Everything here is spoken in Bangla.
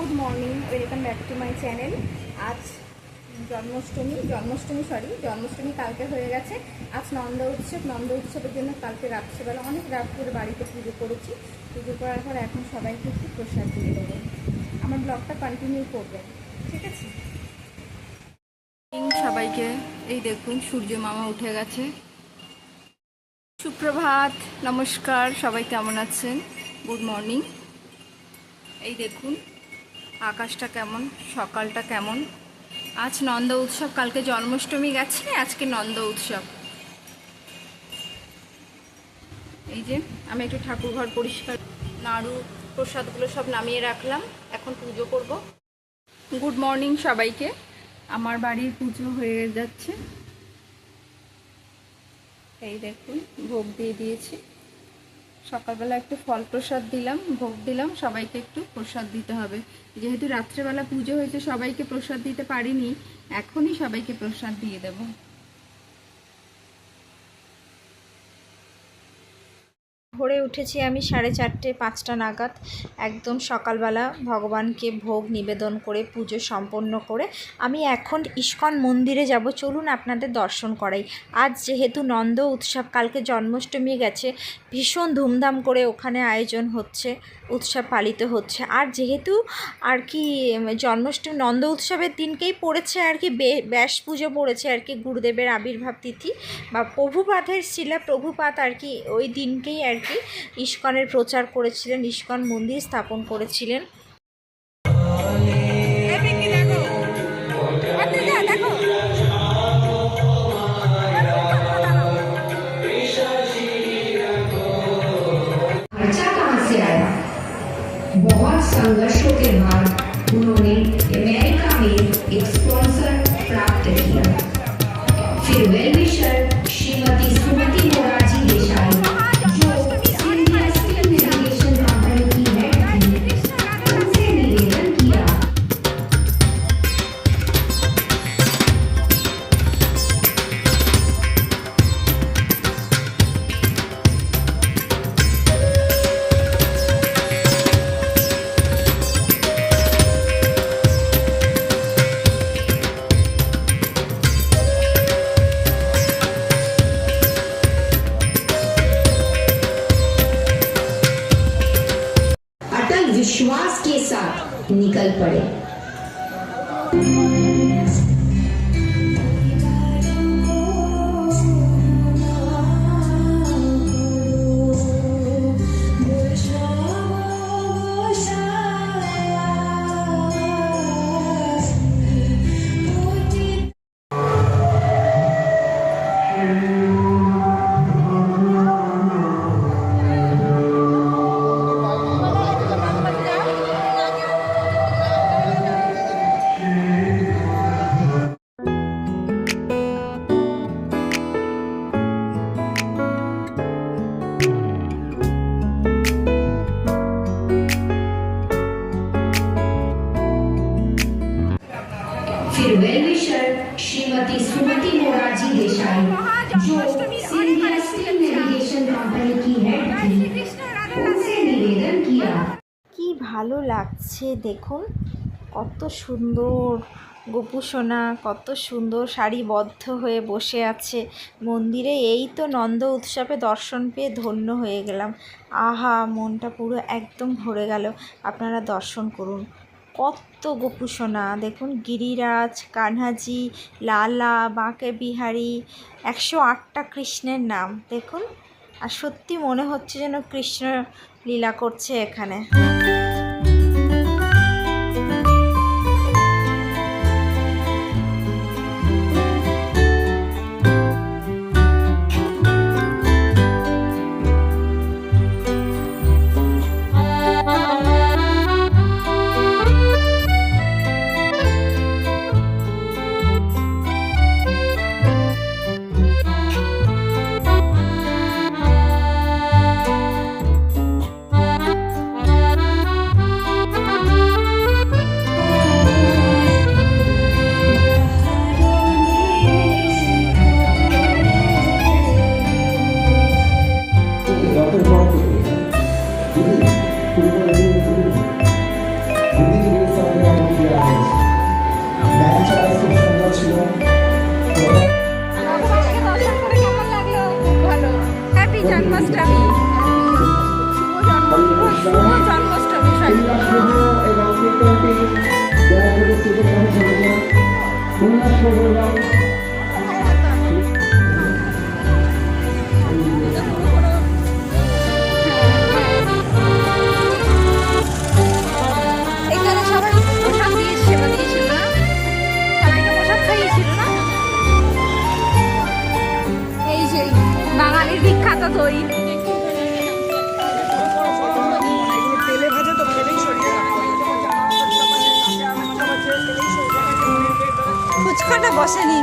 Good morning, welcome back to my channel. আজ জন্মাষ্টমী কালকে হয়ে গেছে। আজ নন্দ উৎসবের জন্য কালকে রাত্রেবেলা অনেক রাত করে বাড়িতে পুজো করেছি। পুজো করার পর এখন সবাইকে একটু প্রসাদ দিয়ে দেবো। আমার ব্লগটা কন্টিনিউ করবেন, ঠিক আছে? সবাইকে এই দেখুন, সূর্য মামা উঠে গেছে। সুপ্রভাত, নমস্কার, সবাই কেমন আছেন? Good morning. এই দেখুন আকাশটা কেমন, সকালটা কেমন। আজ নন্দ উৎসব, কালকে জন্মাষ্টমী গেছে, আজকে নন্দ উৎসব। এই যে আমি একটু ঠাকুর ঘর পরিষ্কার, নাড়ু প্রসাদগুলো সব নামিয়ে রাখলাম, এখন পুজো করব। গুড মর্নিং সবাইকে। আমার বাড়ির পুজো হয়ে যাচ্ছে। এই দেখুন ভোগ দিয়ে দিয়েছি। সকালবেলা একটু ফল প্রসাদ দিলাম, ভোগ দিলাম। সবাইকে একটু প্রসাদ দিতে হবে, যেহেতু রাত্রেবেলা পুজো হয়েছে, সবাইকে প্রসাদ দিতে পারিনি। এখনই সবাইকে প্রসাদ দিয়ে দেব। ভোরে উঠেছি আমি 4:30-5টা নাগাদ। একদম সকালবেলা ভগবানকে ভোগ নিবেদন করে পুজো সম্পন্ন করে আমি এখন ইস্কন মন্দিরে যাব। চলুন আপনাদের দর্শন করাই। আজ যেহেতু নন্দ উৎসব, কালকে জন্মাষ্টমী গেছে, ভীষণ ধুমধাম করে ওখানে আয়োজন হচ্ছে, উৎসব পালিত হচ্ছে। আর যেহেতু আর কি জন্মাষ্টমী নন্দ উৎসবের দিনকেই পড়েছে আর কি ব্যাস পুজো পড়েছে আর কি, গুরুদেবের আবির্ভাব তিথি বা প্রভুপাদের প্রভুপাদ আর কি ওই দিনকেই আর কি ইস্কনের প্রচার করেছিলেন, ইস্কন মন্দির স্থাপন করেছিলেন। बहुत संघर्षों के बाद उन्होंने अमेरिका में एक स्पॉन्सर प्राप्त किया। फिर वेलविशर श्रीमती सुमति मोरारजी देसाई, जो इंडिया स्टील नेविगेशन कंपनी की हेड थी, उनसे निवेदन किया। विश्वास के साथ निकल पड़े। फिर वेलविशर श्रीमती सुमति मोरारजी देसाई, जो इंडिया स्टील नेविगेशन कंपनी की हेड थी, उनसे निवेदन किया। কি ভালো লাগছে দেখুন, কত সুন্দর গোপু সোনা, কত সুন্দর সারিবদ্ধ হয়ে বসে আছে মন্দিরে। এই তো নন্দ উৎসবে দর্শন পেয়ে ধন্য হয়ে গেলাম। আহা, মনটা পুরো একদম ভরে গেল। আপনারা দর্শন করুন, কত গোপু সোনা দেখুন। গিরিরাজ, কানহাজি, লালা, বাঁকে বিহারি, 108টা কৃষ্ণের নাম দেখুন। আর সত্যি মনে হচ্ছে যেন কৃষ্ণ লীলা করছে এখানে। গাড়ি চড়াই খুব সুন্দর ছিল। ভগবানকে দর্শন করে কেমন লাগলো? ভালো। হ্যাপি জন্মাষ্টমী। শুভ জন্মাষ্টমী। উল্লাসপ্রভ এবং কীর্তনটি দয়া করে সুযোগ করে চলবে। উল্লাসপ্রভ এবং এখানে সবাই প্রসাদ দিয়ে সেবা দিয়েছিল না? সবাইকে প্রসাদ খাইয়েছিল না? এই যে বাঙালির বিখ্যাত দই। তেলে ভাজা তো খেলেই সরিয়ে রাখো। ফুচকাটা বসেনি।